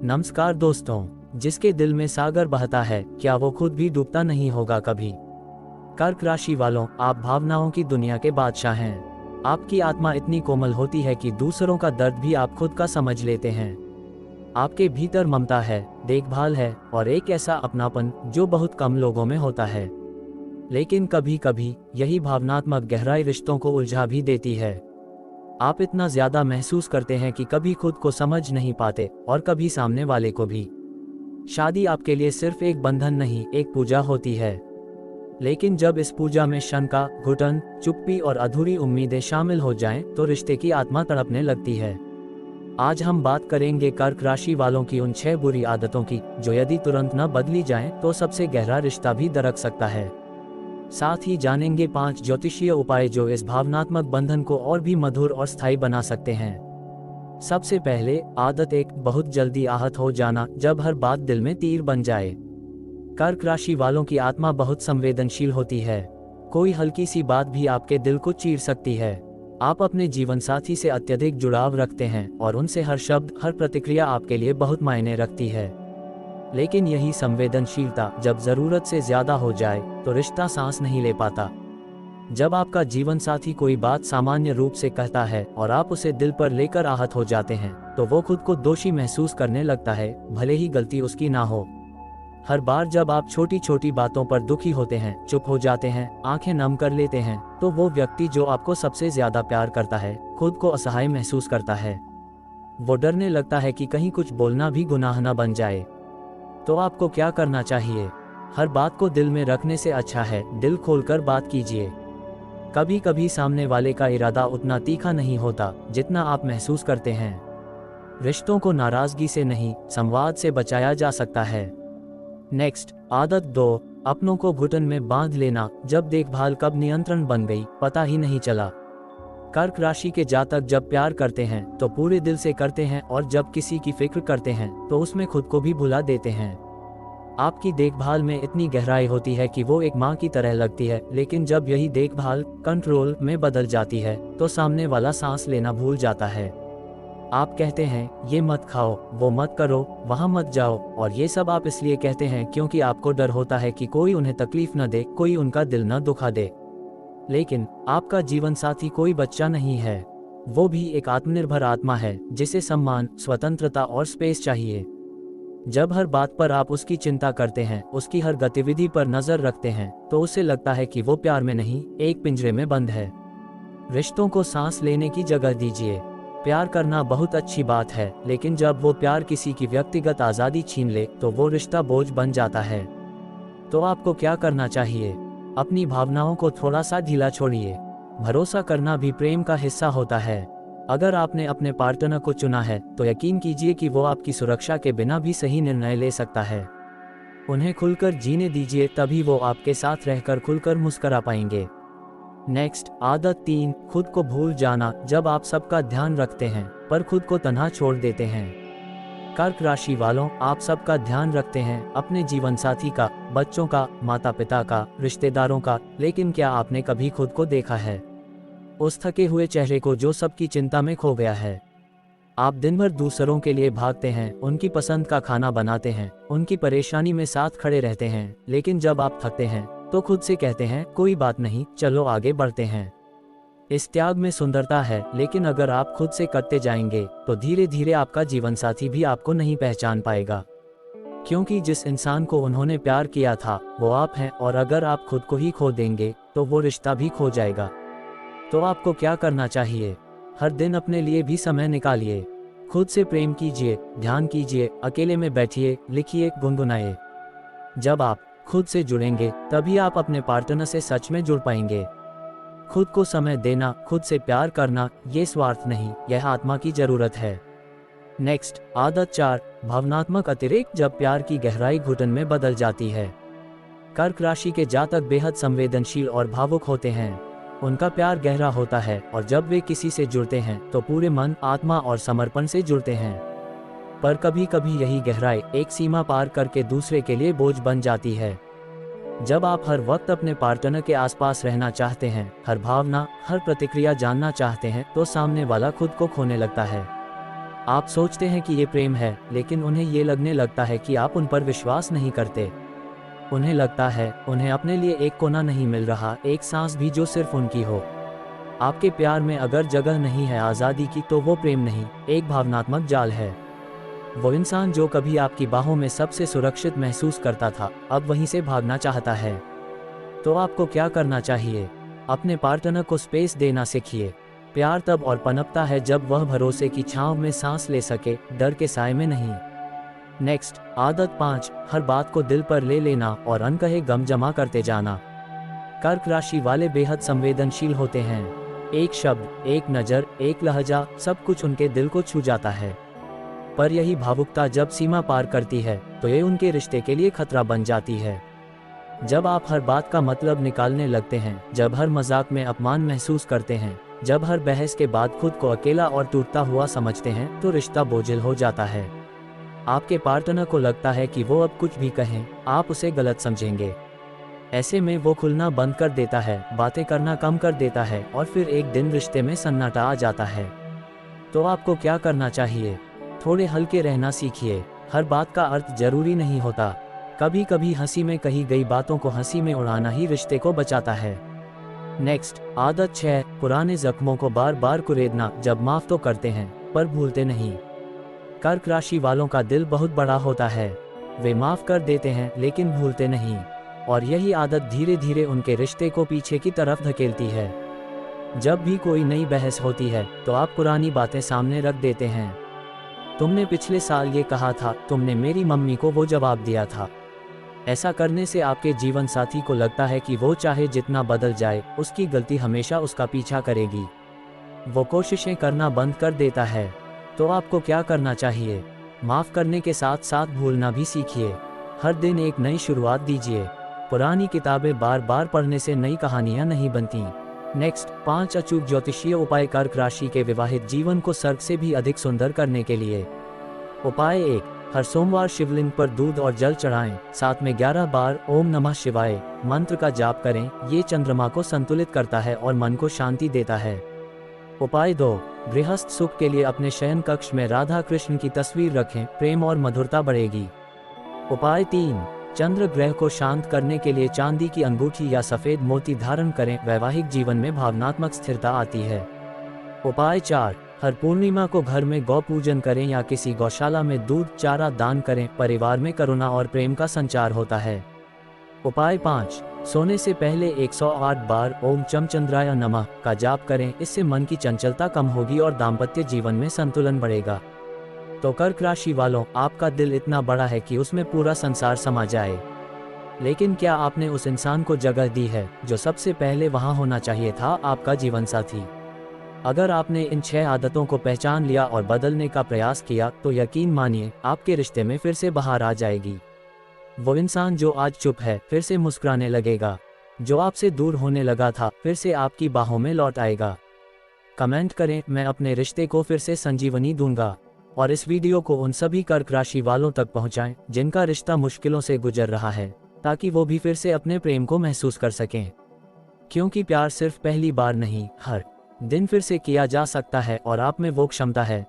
नमस्कार दोस्तों, जिसके दिल में सागर बहता है, क्या वो खुद भी डूबता नहीं होगा कभी। कर्क राशि वालों, आप भावनाओं की दुनिया के बादशाह हैं। आपकी आत्मा इतनी कोमल होती है कि दूसरों का दर्द भी आप खुद का समझ लेते हैं। आपके भीतर ममता है, देखभाल है और एक ऐसा अपनापन जो बहुत कम लोगों में होता है। लेकिन कभी कभी यही भावनात्मक गहराई रिश्तों को उलझा भी देती है। आप इतना ज्यादा महसूस करते हैं कि कभी खुद को समझ नहीं पाते और कभी सामने वाले को भी। शादी आपके लिए सिर्फ एक बंधन नहीं, एक पूजा होती है। लेकिन जब इस पूजा में शंका, घुटन, चुप्पी और अधूरी उम्मीदें शामिल हो जाएं, तो रिश्ते की आत्मा तड़पने लगती है। आज हम बात करेंगे कर्क राशि वालों की उन 6 बुरी आदतों की, जो यदि तुरंत न बदली जाएं, तो सबसे गहरा रिश्ता भी दरक सकता है। साथ ही जानेंगे 5 ज्योतिषीय उपाय जो इस भावनात्मक बंधन को और भी मधुर और स्थायी बना सकते हैं। सबसे पहले, आदत 1, बहुत जल्दी आहत हो जाना, जब हर बात दिल में तीर बन जाए। कर्क राशि वालों की आत्मा बहुत संवेदनशील होती है। कोई हल्की सी बात भी आपके दिल को चीर सकती है। आप अपने जीवन साथी से अत्यधिक जुड़ाव रखते हैं और उनसे हर शब्द, हर प्रतिक्रिया आपके लिए बहुत मायने रखती है। लेकिन यही संवेदनशीलता जब जरूरत से ज्यादा हो जाए तो रिश्ता सांस नहीं ले पाता। जब आपका जीवन साथी कोई बात सामान्य रूप से कहता है और आप उसे दिल पर लेकर आहत हो जाते हैं, तो वो खुद को दोषी महसूस करने लगता है, भले ही गलती उसकी ना हो। हर बार जब आप छोटी छोटी बातों पर दुखी होते हैं, चुप हो जाते हैं, आंखें नम कर लेते हैं, तो वो व्यक्ति जो आपको सबसे ज्यादा प्यार करता है, खुद को असहाय महसूस करता है। वो डरने लगता है कि कहीं कुछ बोलना भी गुनाह न बन जाए। तो आपको क्या करना चाहिए? हर बात को दिल में रखने से अच्छा है दिल खोलकर बात कीजिए। कभी कभी सामने वाले का इरादा उतना तीखा नहीं होता जितना आप महसूस करते हैं। रिश्तों को नाराजगी से नहीं, संवाद से बचाया जा सकता है। नेक्स्ट, आदत 2, अपनों को घुटन में बांध लेना, जब देखभाल कब नियंत्रण बन गई पता ही नहीं चला। कर्क राशि के जातक जब प्यार करते हैं तो पूरे दिल से करते हैं, और जब किसी की फिक्र करते हैं तो उसमें खुद को भी भुला देते हैं। आपकी देखभाल में इतनी गहराई होती है कि वो एक माँ की तरह लगती है, लेकिन जब यही देखभाल कंट्रोल में बदल जाती है तो सामने वाला सांस लेना भूल जाता है। आप कहते हैं, ये मत खाओ, वो मत करो, वहाँ मत जाओ, और ये सब आप इसलिए कहते हैं क्योंकि आपको डर होता है कि कोई उन्हें तकलीफ न दे, कोई उनका दिल न दुखा दे। लेकिन आपका जीवन साथी कोई बच्चा नहीं है। वो भी एक आत्मनिर्भर आत्मा है जिसे सम्मान, स्वतंत्रता और स्पेस चाहिए। जब हर बात पर आप उसकी चिंता करते हैं, उसकी हर गतिविधि पर नजर रखते हैं, तो उसे लगता है कि वो प्यार में नहीं, एक पिंजरे में बंद है। रिश्तों को सांस लेने की जगह दीजिए। प्यार करना बहुत अच्छी बात है, लेकिन जब वो प्यार किसी की व्यक्तिगत आज़ादी छीन ले तो वो रिश्ता बोझ बन जाता है। तो आपको क्या करना चाहिए? अपनी भावनाओं को थोड़ा सा ढीला छोड़िए। भरोसा करना भी प्रेम का हिस्सा होता है। अगर आपने अपने पार्टनर को चुना है तो यकीन कीजिए कि वो आपकी सुरक्षा के बिना भी सही निर्णय ले सकता है। उन्हें खुलकर जीने दीजिए, तभी वो आपके साथ रहकर खुलकर मुस्कुरा पाएंगे। नेक्स्ट, आदत 3, खुद को भूल जाना, जब आप सबका ध्यान रखते हैं पर खुद को तन्हा छोड़ देते हैं। कर्क राशि वालों, आप सबका ध्यान रखते हैं, अपने जीवन साथी का, बच्चों का, माता पिता का, रिश्तेदारों का, लेकिन क्या आपने कभी खुद को देखा है? उस थके हुए चेहरे को जो सबकी चिंता में खो गया है। आप दिन भर दूसरों के लिए भागते हैं, उनकी पसंद का खाना बनाते हैं, उनकी परेशानी में साथ खड़े रहते हैं, लेकिन जब आप थकते हैं तो खुद से कहते हैं, कोई बात नहीं, चलो आगे बढ़ते हैं। इस त्याग में सुंदरता है, लेकिन अगर आप खुद से करते जाएंगे तो धीरे धीरे आपका जीवन साथी भी आपको नहीं पहचान पाएगा, क्योंकि जिस इंसान को उन्होंने प्यार किया था वो आप हैं, और अगर आप खुद को ही खो देंगे तो वो रिश्ता भी खो जाएगा। तो आपको क्या करना चाहिए? हर दिन अपने लिए भी समय निकालिए। खुद से प्रेम कीजिए, ध्यान कीजिए, अकेले में बैठिए, लिखिए, गुनगुनाइए। जब आप खुद से जुड़ेंगे तभी आप अपने पार्टनर से सच में जुड़ पाएंगे। खुद को समय देना, खुद से प्यार करना, ये स्वार्थ नहीं, यह आत्मा की जरूरत है। नेक्स्ट, आदत 4, भावनात्मक अतिरेक, जब प्यार की गहराई घुटन में बदल जाती है। कर्क राशि के जातक बेहद संवेदनशील और भावुक होते हैं। उनका प्यार गहरा होता है और जब वे किसी से जुड़ते हैं तो पूरे मन, आत्मा और समर्पण से जुड़ते हैं। पर कभी कभी यही गहराई एक सीमा पार करके दूसरे के लिए बोझ बन जाती है। जब आप हर वक्त अपने पार्टनर के आसपास रहना चाहते हैं, हर भावना, हर प्रतिक्रिया जानना चाहते हैं, तो सामने वाला खुद को खोने लगता है। आप सोचते हैं कि ये प्रेम है, लेकिन उन्हें ये लगने लगता है कि आप उन पर विश्वास नहीं करते। उन्हें लगता है उन्हें अपने लिए एक कोना नहीं मिल रहा, एक सांस भी जो सिर्फ उनकी हो। आपके प्यार में अगर जगह नहीं है आज़ादी की, तो वो प्रेम नहीं, एक भावनात्मक जाल है। वो इंसान जो कभी आपकी बाहों में सबसे सुरक्षित महसूस करता था, अब वहीं से भागना चाहता है। तो आपको क्या करना चाहिए? अपने पार्टनर को स्पेस देना सीखिए। प्यार तब और पनपता है जब वह भरोसे की छांव में सांस ले सके, डर के साए में नहीं। नेक्स्ट, आदत 5, हर बात को दिल पर ले लेना और अनकहे गम जमा करते जाना। कर्क राशि वाले बेहद संवेदनशील होते हैं। एक शब्द, एक नज़र, एक लहजा, सब कुछ उनके दिल को छू जाता है। पर यही भावुकता जब सीमा पार करती है, तो ये उनके रिश्ते के लिए खतरा बन जाती है। जब आप हर बात का मतलब निकालने लगते हैं, जब हर मजाक में अपमान महसूस करते हैं, जब हर बहस के बाद खुद को अकेला और टूटता हुआ समझते हैं, तो रिश्ता बोझिल हो जाता है। आपके पार्टनर को लगता है कि वो अब कुछ भी कहें, आप उसे गलत समझेंगे। ऐसे में वो खुलना बंद कर देता है, बातें करना कम कर देता है और फिर एक दिन रिश्ते में सन्नाटा आ जाता है। तो आपको क्या करना चाहिए? थोड़े हल्के रहना सीखिए। हर बात का अर्थ जरूरी नहीं होता। कभी कभी हंसी में कही गई बातों को हंसी में उड़ाना ही रिश्ते को बचाता है। नेक्स्ट, आदत 6, पुराने जख्मों को बार बार कुरेदना। जब माफ तो करते हैं, पर भूलते नहीं। कर्क राशि वालों का दिल बहुत बड़ा होता है। वे माफ कर देते हैं, लेकिन भूलते नहीं। और यही आदत धीरे धीरे उनके रिश्ते को पीछे की तरफ धकेलती है। जब भी कोई नई बहस होती है, तो आप पुरानी बातें सामने रख देते हैं। तुमने पिछले साल ये कहा था, तुमने मेरी मम्मी को वो जवाब दिया था। ऐसा करने से आपके जीवन साथी को लगता है कि वो चाहे जितना बदल जाए, उसकी गलती हमेशा उसका पीछा करेगी। वो कोशिशें करना बंद कर देता है। तो आपको क्या करना चाहिए? माफ़ करने के साथ साथ भूलना भी सीखिए। हर दिन एक नई शुरुआत दीजिए। पुरानी किताबें बार बार पढ़ने से नई कहानियाँ नहीं बनती। नेक्स्ट, 5 अचूक ज्योतिषीय उपाय कर्क राशि के विवाहित जीवन को स्वर्ग से भी अधिक सुंदर करने के लिए। उपाय 1, हर सोमवार शिवलिंग पर दूध और जल चढ़ाएं। साथ में 11 बार ओम नमः शिवाय मंत्र का जाप करें। ये चंद्रमा को संतुलित करता है और मन को शांति देता है। उपाय 2, गृहस्थ सुख के लिए अपने शयन कक्ष में राधा कृष्ण की तस्वीर रखें, प्रेम और मधुरता बढ़ेगी। उपाय 3, चंद्र ग्रह को शांत करने के लिए चांदी की अंगूठी या सफेद मोती धारण करें, वैवाहिक जीवन में भावनात्मक स्थिरता आती है। उपाय 4, हर पूर्णिमा को घर में गौ पूजन करें या किसी गौशाला में दूध चारा दान करें, परिवार में करुणा और प्रेम का संचार होता है। उपाय 5, सोने से पहले 108 बार ओम चमचंद्राय नमः का जाप करें, इससे मन की चंचलता कम होगी और दाम्पत्य जीवन में संतुलन बढ़ेगा। तो कर्क राशि वालों, आपका दिल इतना बड़ा है कि उसमें पूरा संसार समा जाए। लेकिन क्या आपने उस इंसान को जगह दी है जो सबसे पहले वहां होना चाहिए था, आपका जीवन साथी? अगर आपने इन 6 आदतों को पहचान लिया और बदलने का प्रयास किया, तो यकीन मानिए आपके रिश्ते में फिर से बहार आ जाएगी। वो इंसान जो आज चुप है, फिर से मुस्कुराने लगेगा। जो आपसे दूर होने लगा था, फिर से आपकी बाहों में लौट आएगा। कमेंट करें, मैं अपने रिश्ते को फिर से संजीवनी दूंगा। और इस वीडियो को उन सभी कर्क राशि वालों तक पहुंचाएं जिनका रिश्ता मुश्किलों से गुजर रहा है, ताकि वो भी फिर से अपने प्रेम को महसूस कर सकें। क्योंकि प्यार सिर्फ पहली बार नहीं, हर दिन फिर से किया जा सकता है और आप में वो क्षमता है।